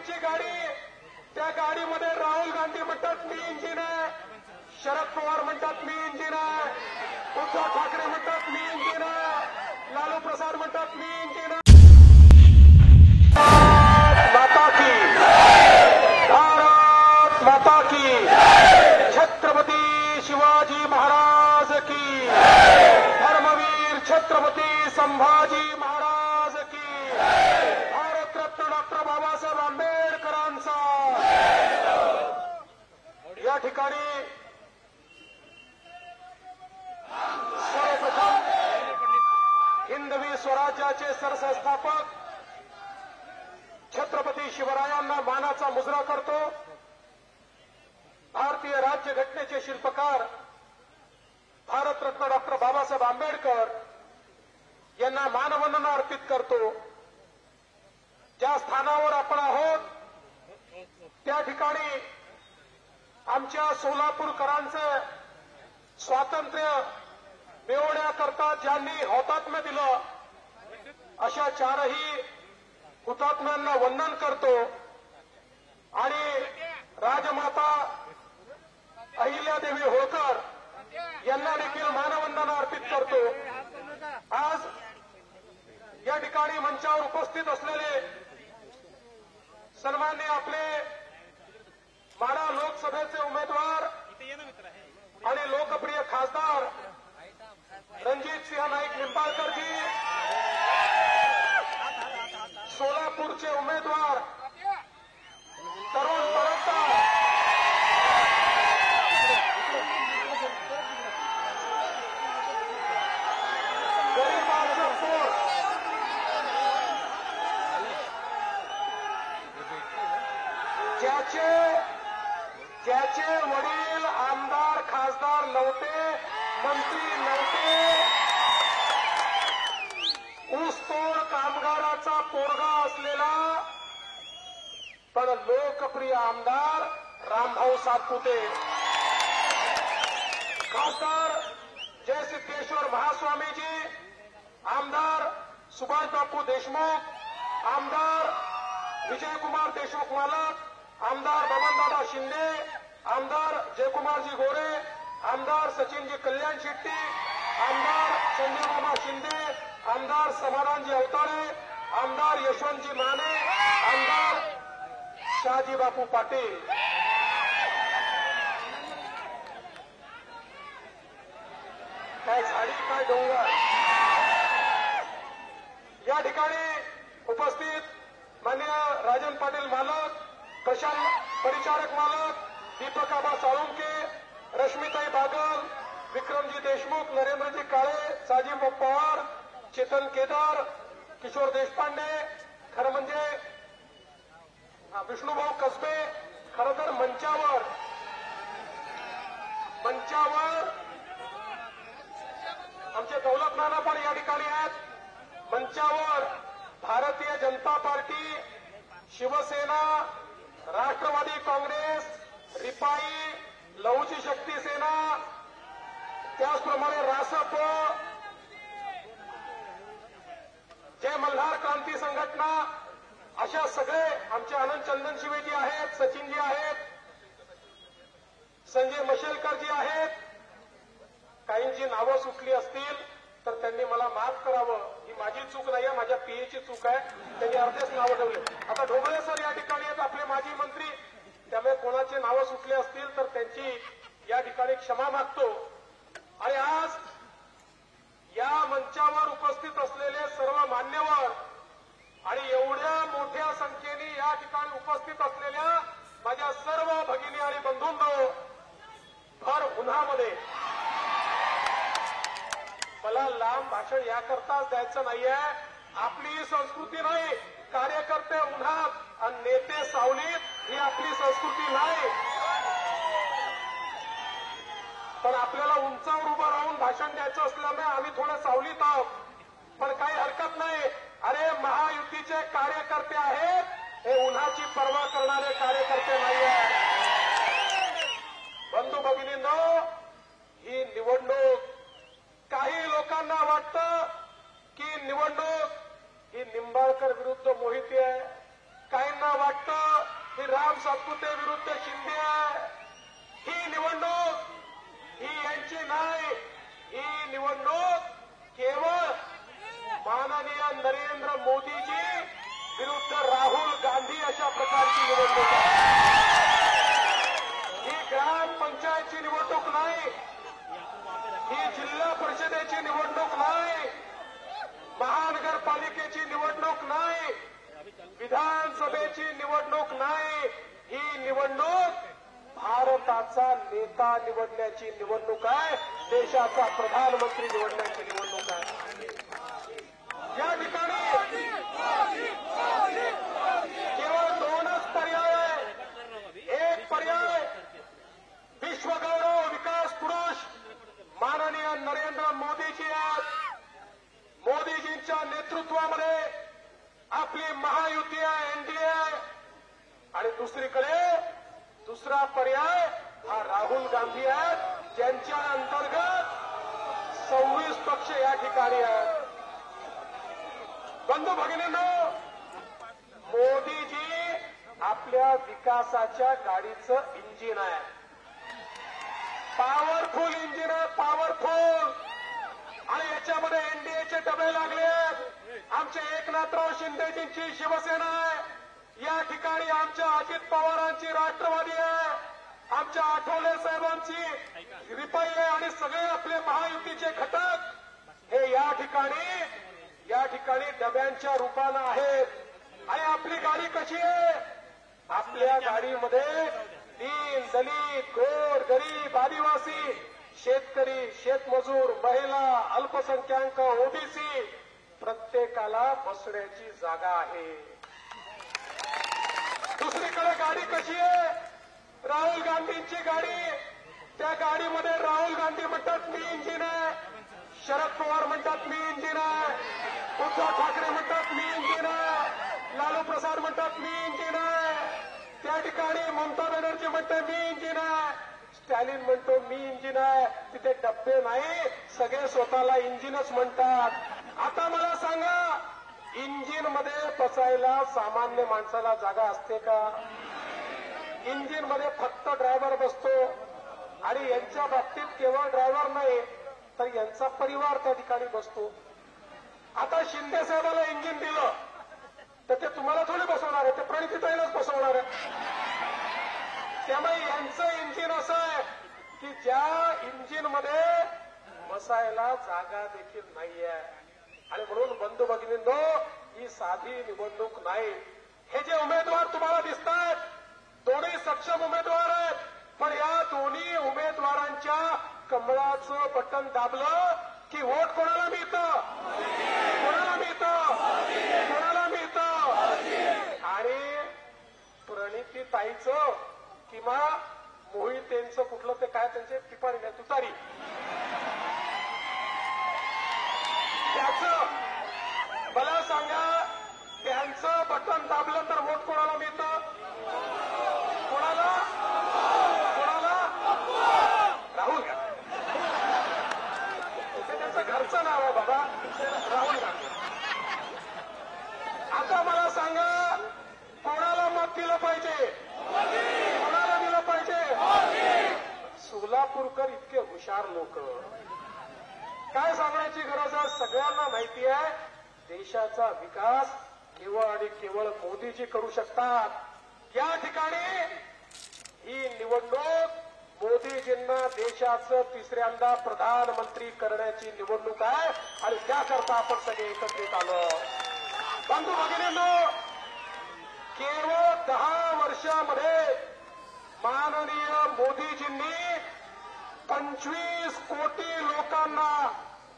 त्यांची गाडी, त्या गाडीमध्ये राहुल गांधी म्हणतात मी इंजिन आहे, शरद पवार म्हणतात मी इंजिन आहे, उद्धव ठाकरे म्हणतात मी इंजिन आहे, लालू प्रसाद म्हणतात मी इंजिन आहे। माता की भारत माता की, छत्रपती शिवाजी महाराज की, धर्मवीर छत्रपती संभाजी महाराज की, भारतरत्न डॉक्टर बाबासाहेब आंबेडकरांचा। या ठिकाणी सर्वप्रथम हिंदवी स्वराज्याचे सरसंस्थापक छत्रपती शिवरायांना मानाचा मुजरा करतो। भारतीय राज्यघटनेचे शिल्पकार भारतरत्न डॉक्टर बाबासाहेब आंबेडकर यांना मानवंदना अर्पित करतो। ज्या स्थानावर आपण आहोत त्या ठिकाणी आमच्या सोलापूरकरांचं स्वातंत्र्य मिळवण्याकरता ज्यांनी हौतात्म्य दिलं अशा चारही हुतात्म्यांना वंदन करतो आणि राजमाता अहिल्यादेवी होळकर यांना देखील मानवंदना अर्पित करतो। आज या ठिकाणी मंचावर उपस्थित असलेले सन्माननीय आपले माढा लोकसभेचे उमेदवार आणि लोकप्रिय खासदार रणजितसिंह नाईक निंबाळकरजी, सोलापूरचे उमेदवार तरुण परतदार गरिबांचं पोट, ज्याचे वडील आमदार खासदार नव्हते, मंत्री नव्हते, ऊसतोड कामगाराचा पोरगा असलेला पण लोकप्रिय आमदार रामभाऊ सातपुते, खासदार जयसिद्धेश्वर महास्वामीजी, आमदार सुभाषबापू देशमुख, आमदार विजयकुमार देशमुख मालक, आमदार बबनदादा शिंदे, आमदार जयकुमारजी गोरे, आमदार सचिनजी कल्याण शेट्टी, आमदार संजयबाबा शिंदे, आमदार समाधानजी अवतारे, आमदार यशवंतजी माने, आमदार शहाजी बापू पाटील। काय झाडी काय डोंगर। या ठिकाणी उपस्थित माननीय राजन पाटील मालक, प्रशांत परिचारक मालक, दीपक आबा साळुंके, रश्मिताई बागल, विक्रमजी देशमुख, नरेंद्रजी काळे, साजीब पवार, चेतन केदार, किशोर देशपांडे, खरं म्हणजे विष्णुभाऊ कसबे, खरं तर मंचावर आमचे दौलत नाना पण या ठिकाणी आहेत। मंचावर भारतीय जनता पार्टी, शिवसेना, राष्ट्रवादी काँग्रेस, रिपाई, लहुजी शक्ती सेना, त्याचप्रमाणे रासप, जय मल्हार क्रांती संघटना, अशा सगळे आमचे आनंद चंदनशिवेजी आहेत, सचिनजी आहेत, संजय मशेलकरजी आहेत। काहींची नावं सुटली असतील तर त्यांनी मला माफ करावं, ही माझी चूक नाहीये, माझ्या पीएची चूक आहे, त्यांनी अर्धेच नावं ठेवले। आता ढोबळे सर या ठिकाणी आहेत, आपले माजी मंत्री, त्यामुळे कोणाचे नावं सुटले असतील तर त्यांची या ठिकाणी क्षमा मागतो। आणि आज या मंचावर उपस्थित असलेले सर्व मान्यवर आणि एवढ्या मोठ्या संख्येने या ठिकाणी उपस्थित असलेल्या माझ्या सर्व भगिनी आणि बंधूंनो, भर उन्हामध्ये मला लांब भाषण याकरताच द्यायचं नाहीये। आपली संस्कृती नाही, कार्यकर्ते उन्हात आणि नेते सावलीत, ही आपली संस्कृती नाही। पण आपल्याला उंचावर उभं राहून भाषण द्यायचं असल्यामुळे आम्ही थोडं सावलीत आहोत, पण काही हरकत नाही। अरे महायुतीचे कार्यकर्ते आहेत, हे उन्हाची पर्वा करणारे कार्यकर्ते नाही आहेत। बंधू भगिनींनो, ही निवडणूक, काही लोकांना वाटतं की निवडणूक ही निंबाळकर विरुद्ध मोहिते आहे, काहींना वाटतं राम सातपुते विरुद्ध शिंदे आहे. ही निवडणूक ही यांची नाही. ही निवडणूक केवळ माननीय नरेंद्र मोदीजी विरुद्ध राहुल गांधी अशा प्रकारची निवडणूक आहे. ही ग्रामपंचायतची निवडणूक नाही. ही जिल्हा परिषदेची निवडणूक नाही. महानगरपालिकेची निवडणूक नाही. विधानसभेची निवडणूक नाही. ही निवडणूक भारताचा नेता निवडण्याची निवडणूक आहे. देशाचा प्रधानमंत्री निवडण्याची निवडणूक आहे. या ठिकाणी केवळ दोनच पर्याय आहे. एक पर्याय विश्वगौरव विकास पुरुष माननीय नरेंद्र मोदीजी आहेत. मोदीजींच्या नेतृत्वामध्ये आपली महायुती आहे, एनडीए आहे. आणि दुसरीकडे दुसरा पर्याय हा राहुल गांधी आहेत, ज्यांच्या अंतर्गत 26 पक्ष या ठिकाणी आहेत. बंधू भगिनींनो, मोदीजी आपल्या विकासाच्या गाडीचं इंजिन आहे. पॉवरफुल इंजिन आहे, पॉवरफुल. आणि याच्यामध्ये एनडीएचे डबे लागले. आमचे एकनाथराव शिंदेजींची शिवसेना आहे. या ठिकाणी आमच्या अजित पवारांची राष्ट्रवादी आहे. आमच्या आठवले साहेबांची रिपाई आहे. आणि सगळे आपले महायुतीचे घटक हे या ठिकाणी डब्यांच्या रूपानं आहेत. आणि आपली गाडी कशी आहे? आपल्या गाडीमध्ये दीन, दलित, गोर, गरीब, आदिवासी, शेतकरी, शेतमजूर, महिला, अल्पसंख्याक, ओबीसी प्रत्येकाला बसण्याची जागा आहे. दुसरीकडे गाडी कशी आहे? राहुल गांधींची गाडी. त्या गाडीमध्ये राहुल गांधी म्हणतात मी इंजिन आहे. शरद पवार म्हणतात मी इंजिन आहे. उद्धव ठाकरे म्हणतात मी इंजिन आहे. लालू प्रसाद म्हणतात मी इंजिन आहे. त्या ठिकाणी ममता बॅनर्जी म्हणते मी इंजिन आहे. स्टॅलिन म्हणतो मी इंजिन आहे. तिथे डब्बे नाही, सगळे स्वतःला इंजिनच म्हणतात. आता मला सांगा, इंजिनमध्ये बसायला सामान्य माणसाला जागा असते का? इंजिनमध्ये फक्त ड्रायव्हर बसतो. आणि यांच्या बाबतीत केवळ ड्रायव्हर नाही तर यांचा परिवार त्या ठिकाणी बसतो. आता शिंदे साहेबाला इंजिन दिलं तर ते तुम्हाला थोडे बसवणार आहे, ते प्रणितीताईलाच बसवणार आहे. त्यामुळे यांचं इंजिन असं आहे की ज्या इंजिनमध्ये बसायला जागा देखील नाहीये. आणि म्हणून बंधू भगिनींनो, ही साधी निवडणूक नाही. हे जे उमेदवार तुम्हाला दिसत आहेत दोन्ही सक्षम उमेदवार आहेत. पण या दोन्ही उमेदवारांच्या कमळाचं बटन दाबलं की वोट कोणाला मिळतं? कोणाला मिळतं? कोणाला मिळतं? आणि प्रणितीताईचं किंवा मोहितेंचं कुठलं ते काय त्यांचे पिपाणी नाही तुतारी त्याचं मला सांगा, त्यांचं बटन दाबलं तर वोट कोणाला मिळतं? कोणाला? कोणाला? राहुल गांधी. ते त्यांचं घरचं नाव आहे बाबा, राहुल गांधी. आता मला सांगा, कोणाला मत दिलं पाहिजे? कोणाला दिलं पाहिजे? सोलापूरकर इतके हुशार लोक. काय सांगण्याची गरज आहे? सगळ्यांना माहिती आहे देशाचा विकास केवळ आणि केवळ मोदीजी करू शकतात. या ठिकाणी ही निवडणूक मोदीजींना देशाचं तिसऱ्यांदा प्रधानमंत्री करण्याची निवडणूक आहे. आणि त्याकरता आपण सगळे एकत्रित आलो. बंधू भगिनींनो, केवळ 10 वर्षामध्ये माननीय मोदीजींनी 25 कोटी लोकांना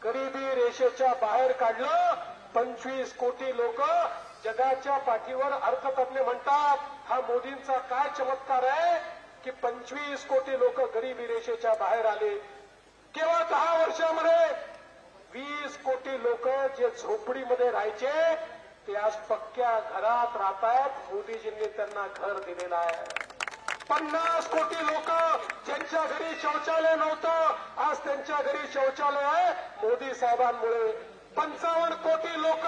गरिबी रेषेच्या बाहेर काढलं. 25 कोटी लोक जगाच्या पाठीवर अर्थतज्ञ म्हणतात हा मोदींचा काय चमत्कार आहे की 25 कोटी लोक गरिबी रेषेच्या बाहेर आले. केवळ 10 वर्षामध्ये 20 कोटी लोक जे झोपडीमध्ये राहायचे ते आज पक्क्या घरात राहतायत. मोदीजींनी त्यांना घर दिलेलं आहे. 50 कोटी लोक ज्यांच्या घरी शौचालय नव्हतं आज त्यांच्या घरी शौचालय आहे मोदी साहेबांमुळे. 55 कोटी लोक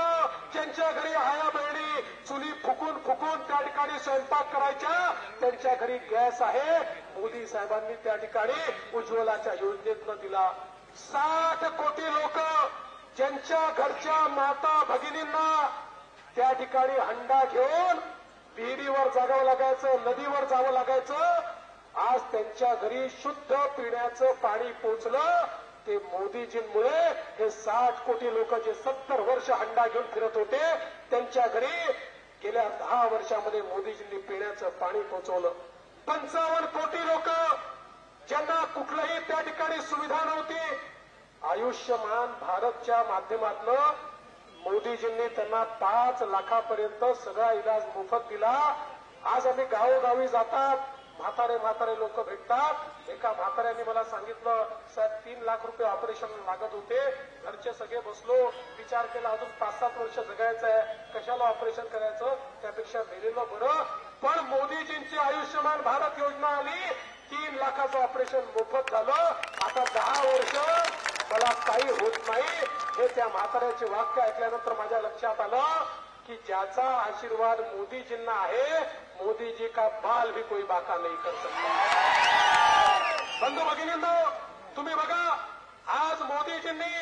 ज्यांच्या घरी आया बहिणी चुली फुकून फुकून त्या ठिकाणी स्वयंपाक करायच्या, त्यांच्या घरी गॅस आहे. मोदी साहेबांनी त्या ठिकाणी उज्ज्वलाच्या योजनेतनं दिला. 60 कोटी लोक ज्यांच्या घरच्या माता भगिनींना त्या ठिकाणी हंडा घेऊन विहिरीवर जागावं लागायचं, नदीवर जावं लागायचं, आज त्यांच्या घरी शुद्ध पिण्याचं पाणी पोचलं. ते मोदीजींमुळे हे 60 कोटी लोक जे 70 वर्ष हंडा घेऊन फिरत होते, त्यांच्या घरी गेल्या 10 वर्षामध्ये मोदीजींनी पिण्याचं पाणी पोचवलं. 55 कोटी लोक ज्यांना कुठलंही त्या ठिकाणी सुविधा नव्हती, आयुष्यमान भारतच्या माध्यमातून मोदीजींनी त्यांना 5 लाखापर्यंत सगळा इलाज मोफत दिला. आज आम्ही गावोगावी जातात, म्हातारे लोक भेटतात. एका म्हाताऱ्यांनी मला सांगितलं, साहेब 3 लाख रुपये ऑपरेशन लागत होते, घरचे सगळे बसलो, विचार केला अजून 5-7 वर्ष जगायचं आहे, कशाला ऑपरेशन करायचं, त्यापेक्षा मेलेलं बरं. पण मोदीजींची आयुष्यमान भारत योजना आली, 3 लाखाचं ऑपरेशन मोफत झालं. आता 10 वर्ष मला काही होत नाही. हे त्या म्हाताऱ्याचे वाक्य ऐकल्यानंतर माझ्या लक्षात आलं की ज्याचा आशीर्वाद मोदीजींना आहे, मोदीजी का बाल भी कोई बाका नहीं कर सकता. बंधू भगिनींनो, तुम्ही बघा, आज मोदीजींनी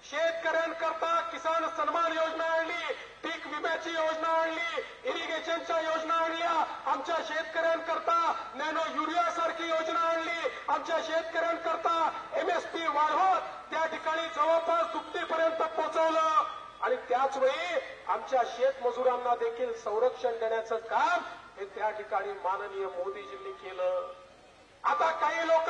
शेतकऱ्यांकरता किसान सन्मान योजना आणली, पीक विम्याची योजना आणली, इरिगेशनच्या योजना आणल्या, आमच्या शेतकऱ्यांकरता नॅनो युरिया सारखी योजना आणली, आमच्या शेतकऱ्यांकरता एमएसपी वाढवत त्या ठिकाणी जवळपास दुपटीपर्यंत पोहोचवलं. आणि त्याचवेळी आमच्या शेतमजुरांना देखील संरक्षण देण्याचं काम हे त्या ठिकाणी माननीय मोदीजींनी केलं. आता काही लोक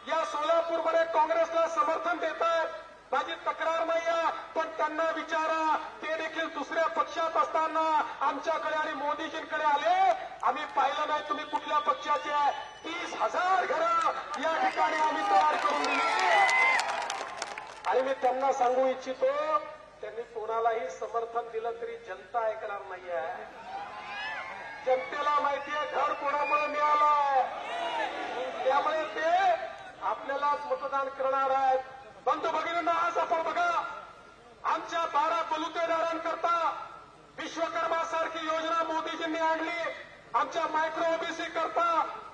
या सोलापूरमध्ये काँग्रेसला समर्थन देत आहेत. माझी तक्रार नाहीये, पण त्यांना विचारा, ते देखील दुसऱ्या पक्षात असताना आमच्याकडे आणि मोदीजींकडे आले. आम्ही पाहिलं नाही तुम्ही कुठल्या पक्षाचे आहे. 30,000 घरं या ठिकाणी आम्ही तयार करून दिली. आणि मी त्यांना सांगू इच्छितो, त्यांनी कोणालाही समर्थन दिलं तरी जनता ऐकणार नाहीये. जनतेला माहितीये घर कोणामुळे मिळालं, त्यामुळे ते आपल्यालाच मतदान करणार आहेत. बंधू भगिनींना, आज आपण बघा, आमच्या 12 बलुतेदारांकरता विश्वकर्मा सारखी योजना मोदीजींनी आणली. आमच्या मायक्रो ओबीसी करता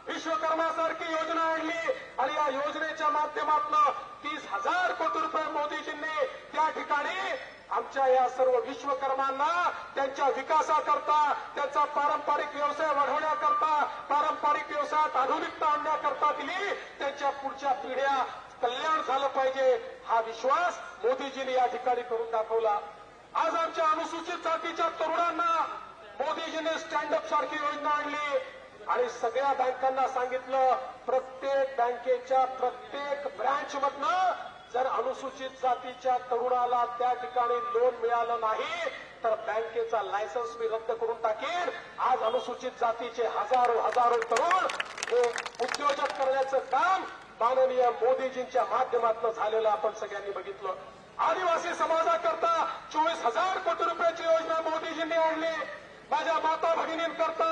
विश्वकर्मा सारखी योजना आणली. आणि या योजनेच्या माध्यमातून 30,000 कोटी रुपये मोदीजींनी त्या ठिकाणी आमच्या या सर्व विश्वकर्मांना त्यांच्या विकासाकरता, त्यांचा पारंपरिक व्यवसाय वाढवण्याकरता, पारंपरिक व्यवसायात आधुनिकता आणण्याकरता दिली. त्यांच्या पुढच्या पिढ्या कल्याण झालं पाहिजे, हा विश्वास मोदीजींनी या ठिकाणी करून दाखवला. आज आमच्या अनुसूचित जातीच्या तरुणांना मोदीजींनी स्टँडअप सारखी योजना आणली. आणि सगळ्या बँकांना सांगितलं, प्रत्येक बँकेच्या प्रत्येक ब्रँचमधनं जर अनुसूचित जातीच्या तरुणाला त्या ठिकाणी लोन मिळालं नाही तर बँकेचा लायसन्स मी रद्द करून टाकेन. आज अनुसूचित जातीचे हजारो तरुण हे उद्योजक करण्याचं काम माननीय मोदीजींच्या माध्यमातून झालेलं आपण सगळ्यांनी बघितलं. आदिवासी समाजाकरता 24,000 कोटी रुपयाची योजना मोदीजींनी आणली. माझ्या माता भगिनींकरता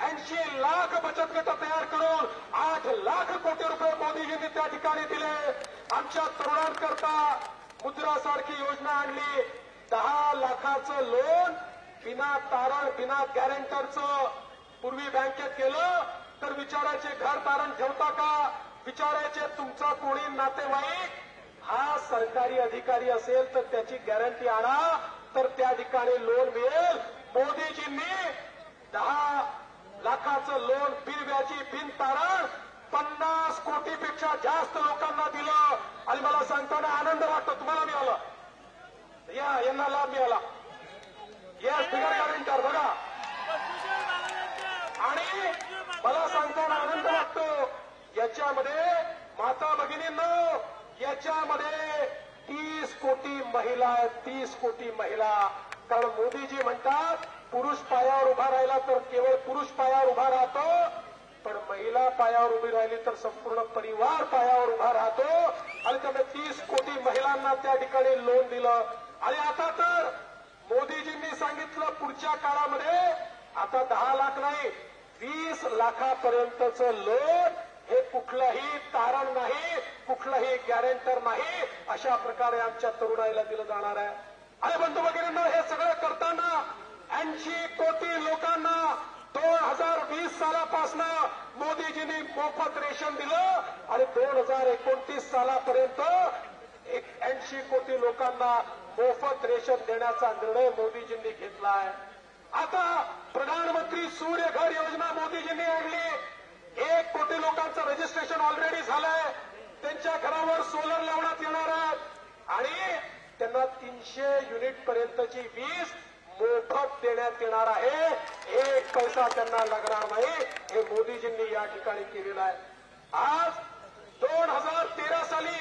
80 लाख बचत गट तयार करून 8 लाख कोटी रुपये मोदीजींनी त्या ठिकाणी दिले. आमच्या तरुणांकरता मुद्रासारखी योजना आणली. 10 लाखाचं लोन बिना तारण, बिना गॅरंटरचं. पूर्वी बँकेत गेलं तर विचारायचे घर तारण ठेवता का, विचारायचे तुमचा कोणी नातेवाईक हा सरकारी अधिकारी असेल तर त्याची गॅरंटी आणा, तर त्या ठिकाणी लोन मिळेल. मोदीजींनी 10 लाखाचं लोन बिनव्याजी, बिन तारण 50 कोटीपेक्षा जास्त लोकांना दिलं. आणि मला सांगताना आनंद वाटतो. तुम्हाला मिळालं, यांना लाभ मिळाला. येस, बिगर गॅरंटर बघा. आणि मला सांगताना आनंद वाटतो. याच्यामध्ये माता भगिनींनो, याच्यामध्ये 30 कोटी महिला आहेत. 30 कोटी महिला. कारण मोदीजी म्हणतात पुरुष पायावर उभा राहिला तर केवळ पुरुष पायावर उभा राहतो, पण महिला पायावर उभी राहिली तर संपूर्ण परिवार पायावर उभा राहतो. आणि त्यामुळे 30 कोटी महिलांना त्या ठिकाणी लोन दिलं. आणि आता तर मोदीजींनी सांगितलं पुढच्या काळामध्ये आता 10 लाख नाही, 20 लाखापर्यंतचं लोन हे कुठलंही तारण नाही, कुठलंही गॅरंटर नाही, अशा प्रकारे आमच्या तरुणाईला दिलं जाणार आहे. आणि बंधू भगिनींनो, हे सगळं करताना 80 कोटी लोकांना 2020 सालापासून मोदीजींनी मोफत रेशन दिलं आणि 2029 सालापर्यंत 80 कोटी लोकांना मोफत रेशन देण्याचा निर्णय मोदीजींनी घेतलाय. आता प्रधानमंत्री सूर्यघर योजना मोदीजींनी आणली. 1 कोटी लोकांचं रजिस्ट्रेशन ऑलरेडी झालंय. त्यांच्या घरावर सोलर लावण्यात येणार आहेत आणि त्यांना 300 युनिट पर्यंतची वीज मोफत देण्यात येणार आहे. 1 पैसा त्यांना लागणार नाही. हे मोदीजींनी या ठिकाणी केलेलं आहे. आज 2013 साली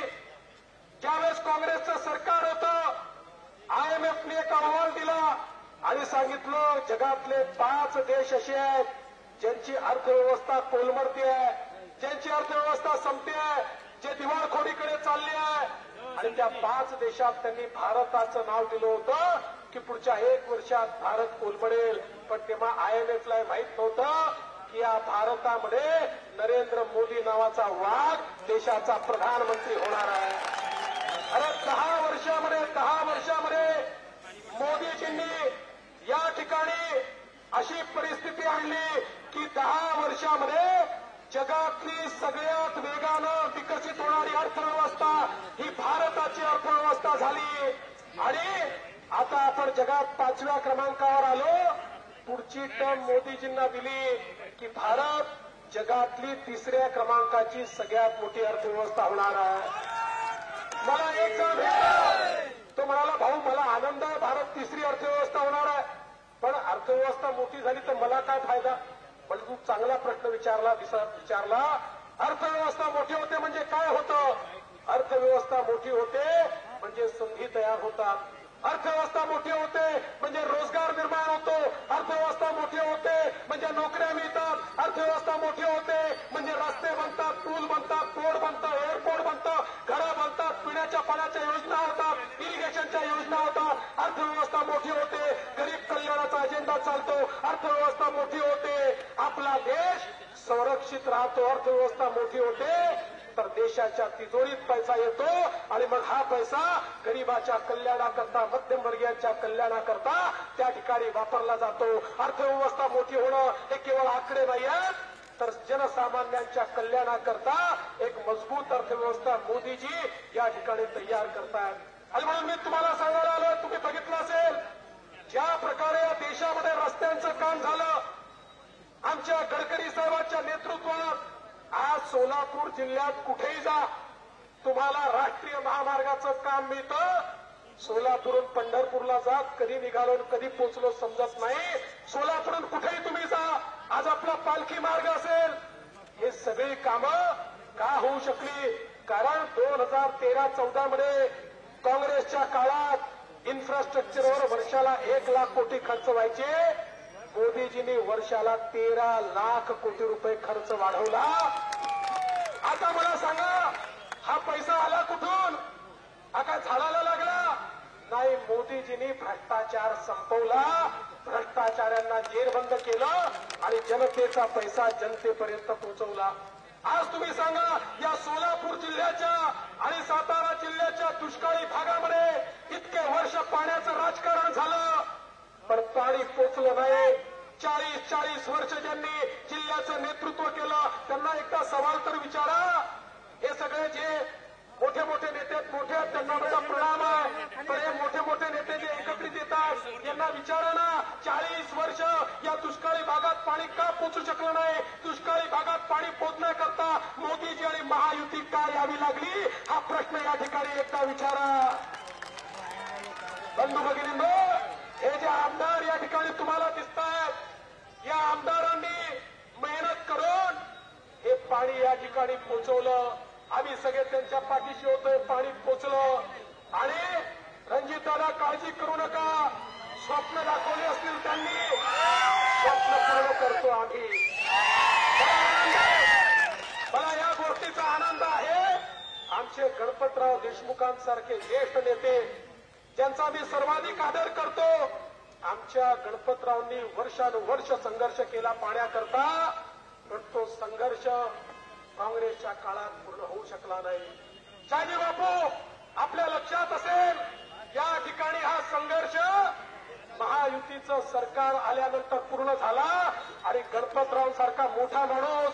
ज्यावेळेस काँग्रेसचं सरकार होतं, आयएमएफने एक अहवाल दिला आणि सांगितलं जगातले 5 देश असे आहेत ज्यांची अर्थव्यवस्था कोलमडते आहे, ज्यांची अर्थव्यवस्था संपते आहे, जे दिवाळखोरीकडे चालली आहे. आणि त्या 5 देशात त्यांनी भारताचं नाव दिलं होतं की पुढच्या 1 वर्षात भारत कोलमडेल. पण तेव्हा आयएमएफला माहित नव्हतं की या भारतामध्ये नरेंद्र मोदी नावाचा वाघ देशाचा प्रधानमंत्री होणार आहे. अरे 10 वर्षामध्ये मोदीजींनी या ठिकाणी अशी परिस्थिती आणली की 10 वर्षामध्ये जगातली सगळ्यात वेगानं विकसित होणारी अर्थव्यवस्था ही भारताची अर्थव्यवस्था झाली. आणि आता आपण जगात 5व्या क्रमांकावर आलो. पुढची टर्म मोदीजींना दिली की भारत जगातली 3ऱ्या क्रमांकाची सगळ्यात मोठी अर्थव्यवस्था होणार आहे. मला एक जण भेटला, तो म्हणाला भाऊ मला आनंद आहे, भारत 3री अर्थव्यवस्था होणार आहे. पण अर्थव्यवस्था मोठी झाली तर मला काय फायदा? पण तू चांगला प्रश्न विचारला. अर्थव्यवस्था मोठी होते म्हणजे काय होतं? अर्थव्यवस्था मोठी होते म्हणजे संधी तयार होतात. अर्थव्यवस्था मोठी होते म्हणजे रोजगार निर्माण होतो. अर्थव्यवस्था मोठी होते म्हणजे नोकऱ्या मिळतात. अर्थव्यवस्था मोठी होते म्हणजे रस्ते बनतात, पूल बनतात, पोर्ट बनतं, एअरपोर्ट बनतं, घरं बनतात, पिण्याच्या पाण्याच्या योजना होतात, इरिगेशनच्या योजना होतात. अर्थव्यवस्था मोठी होते, गरीब कल्याणाचा अजेंडा चालतो. अर्थव्यवस्था मोठी होते, आपला देश संरक्षित राहतो. अर्थव्यवस्था मोठी होते तर देशाच्या तिजोरीत पैसा येतो आणि मग हा पैसा गरिबाच्या कल्याणाकरता, मध्यमवर्गीयांच्या कल्याणाकरता त्या ठिकाणी वापरला जातो. अर्थव्यवस्था मोठी होणं हे केवळ आकडे नाही आहेत, तर जनसामान्यांच्या कल्याणाकरता एक मजबूत अर्थव्यवस्था मोदीजी या ठिकाणी तयार करतायत. आणि म्हणून मी तुम्हाला सांगायला आलो, तुम्ही बघितलं असेल ज्या प्रकारे या देशामध्ये रस्त्यांचं काम झालं आमच्या गडकरी साहेबांच्या नेतृत्वात. आज सोलापूर जिल्ह्यात कुठेही जा तुम्हाला राष्ट्रीय महामार्गाचं काम मिळतं. सोलापूरहून पंढरपूरला जा, कधी निघालो कधी पोहोचलो समजत नाही. सोलापूरहून कुठेही तुम्ही जा, आज आपला पालखी मार्ग असेल. हे सगळी कामं का होऊ शकली? कारण 2013-14 मध्ये काँग्रेसच्या काळात इन्फ्रास्ट्रक्चरवर वर्षाला 1 लाख कोटी खर्च व्हायचे. मोदीजींनी वर्षाला 13 लाख कोटी रुपये खर्च वाढवला. आता मला सांगा हा पैसा आला कुठून? हा काय झाडाला लागला? नाही, मोदीजींनी भ्रष्टाचार संपवला, भ्रष्टाचाऱ्यांना जेरबंद केलं आणि जनतेचा पैसा जनतेपर्यंत पोहोचवला. आज तुम्ही सांगा या सोलापूर जिल्ह्याच्या आणि सातारा जिल्ह्याच्या दुष्काळी भागामध्ये इतके वर्ष पाण्याचं राजकारण झालं पण पाणी पोचलं नाही. 40 वर्ष ज्यांनी जिल्ह्याचं नेतृत्व केलं त्यांना एकदा सवाल तर विचारा. हे सगळे जे मोठे मोठे नेते मोठे आहेत त्यांना माझा प्रणाम आहे, पण हे मोठे मोठे नेते जे एकत्रित येतात यांना विचारा ना, 40 वर्ष या दुष्काळी भागात पाणी का पोचू शकलं नाही? दुष्काळी भागात पाणी पोचण्याकरता मोदीजी आणि महायुती का यावी लागली? हा प्रश्न या ठिकाणी एकदा विचारा. बंधू भगिनींनो, हे जे आमदार या ठिकाणी तुम्हाला दिसत आहेत, या आमदारांनी मेहनत करून हे पाणी या ठिकाणी पोचवलं. आम्ही सगळे त्यांच्या पाठीशी होतोय, पाणी पोचलं. आणि रणजितदादा काळजी करू नका, स्वप्न दाखवले असतील त्यांनी, स्वप्न पूर्ण करतो आम्ही. मला या गोष्टीचा आनंद आहे. आमचे गणपतराव देशमुखांसारखे ज्येष्ठ नेते ज्यांचा मी सर्वाधिक आदर करतो, आमच्या गणपतरावांनी वर्षानुवर्ष संघर्ष केला पाण्याकरता, पण तो संघर्ष काँग्रेसच्या काळात पूर्ण होऊ शकला नाही. शहाजी बापू, आपल्या लक्षात असेल या ठिकाणी हा संघर्ष महायुतीचं सरकार आल्यानंतर पूर्ण झाला आणि गणपतरावांसारखा मोठा माणूस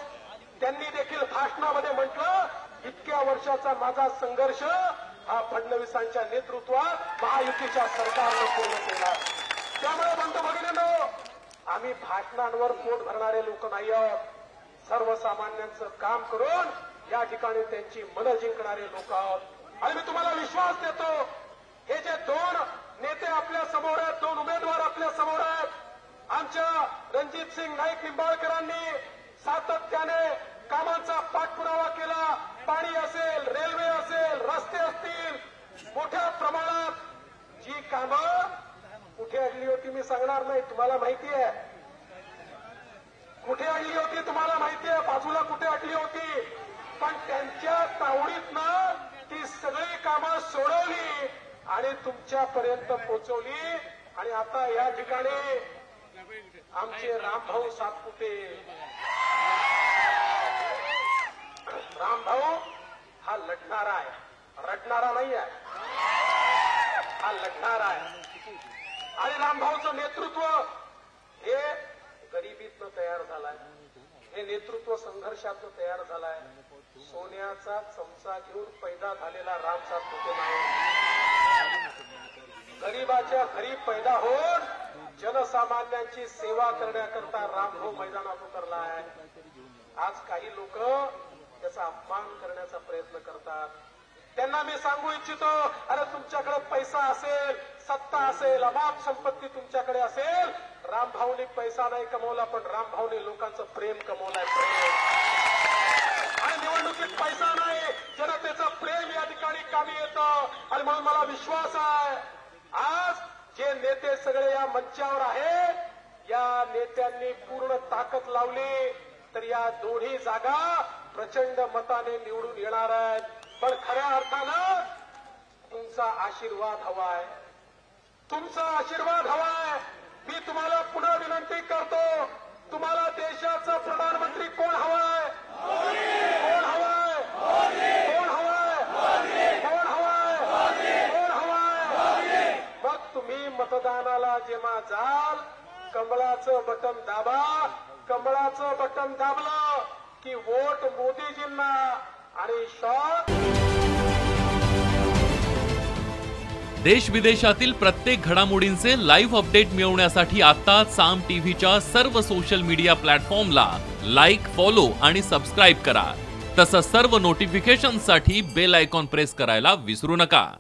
त्यांनी देखील भाषणामध्ये म्हटलं, इतक्या वर्षाचा माझा संघर्ष हा फडणवीसांच्या नेतृत्वात महायुतीच्या सरकारने पूर्ण केला. त्यामुळे बंधू भगिनींनो, आम्ही भाषणांवर पोट भरणारे लोक नाही आहोत. सर्वसामान्यांचं काम करून या ठिकाणी त्यांची मनं जिंकणारे लोक आहोत. आणि मी तुम्हाला विश्वास देतो, हे जे दोन नेते आपल्या समोर आहेत, दोन उमेदवार आपल्या समोर आहेत, आमच्या रणजितसिंग नाईक निंबाळकरांनी सातत्याने कामांचा पाठपुरावा केला. पाणी असेल, रेल्वे असेल, रस्ते असतील, मोठ्या प्रमाणात जी कामं कुठे अडली होती मी सांगणार नाही, तुम्हाला माहिती आहे कुठे अडली होती, तुम्हाला माहिती आहे बाजूला कुठे अडली होती. पण त्यांच्या तावडीतनं ती सगळी कामं सोडवली आणि तुमच्यापर्यंत पोहोचवली. आणि आता या ठिकाणी आमचे रामभाऊ सातपुते, रामभाऊ हा लढणारा आहे, रडणारा नाही आहे, हा लढणारा आहे. आणि रामभाऊचं नेतृत्व हे गरिबीतनं तयार झालाय, हे नेतृत्व संघर्षातनं तयार झालाय. सोन्याचा चमचा घेऊन पैदा झालेला राम सातपुते नाही, गरिबाच्या घरी पैदा होऊन जनसामान्यांची सेवा करण्याकरता रामभाऊ मैदानात उतरला आहे. आज काही लोक त्याचा अपमान करण्याचा प्रयत्न करतात. त्यांना मी सांगू इच्छितो, अरे तुमच्याकडे पैसा असेल, सत्ता असेल, अमाप संपत्ती तुमच्याकडे असेल, रामभाऊनी पैसा नाही कमवला, पण रामभाऊनी लोकांचं प्रेम कमवलंय, प्रेम. आणि निवडणुकीत पैसा नाही, जनतेचं प्रेम या ठिकाणी कामी येतं. आणि म्हणून मला विश्वास आहे, आज जे नेते सगळे या मंचावर आहेत, या नेत्यांनी पूर्ण ताकद लावली तर या दोन्ही जागा प्रचंड मताने निवडून येणार आहेत. पण खऱ्या अर्थानं तुमचा आशीर्वाद हवाय, तुमचा आशीर्वाद हवाय. मी तुम्हाला पुन्हा विनंती करतो, तुम्हाला देशाचा प्रधानमंत्री कोण हवाय? कोण हवाय? कोण हवाय? कोण हवाय? कोण हवाय? मग तुम्ही मतदानाला जेव्हा जाल, कमळाचं बटन दाबा. कमळाचं बटन दाबलं की वोट मोदीजींना आणि शॉट. देश विदेशातील प्रत्येक घडामोडींचे लाईव्ह अपडेट मिळवण्यासाठी आता साम टीव्हीच्या सर्व सोशल मीडिया प्लॅटफॉर्मला लाईक, फॉलो आणि सबस्क्राईब करा. तसंच सर्व नोटिफिकेशनसाठी बेल आयकॉन प्रेस करायला विसरू नका.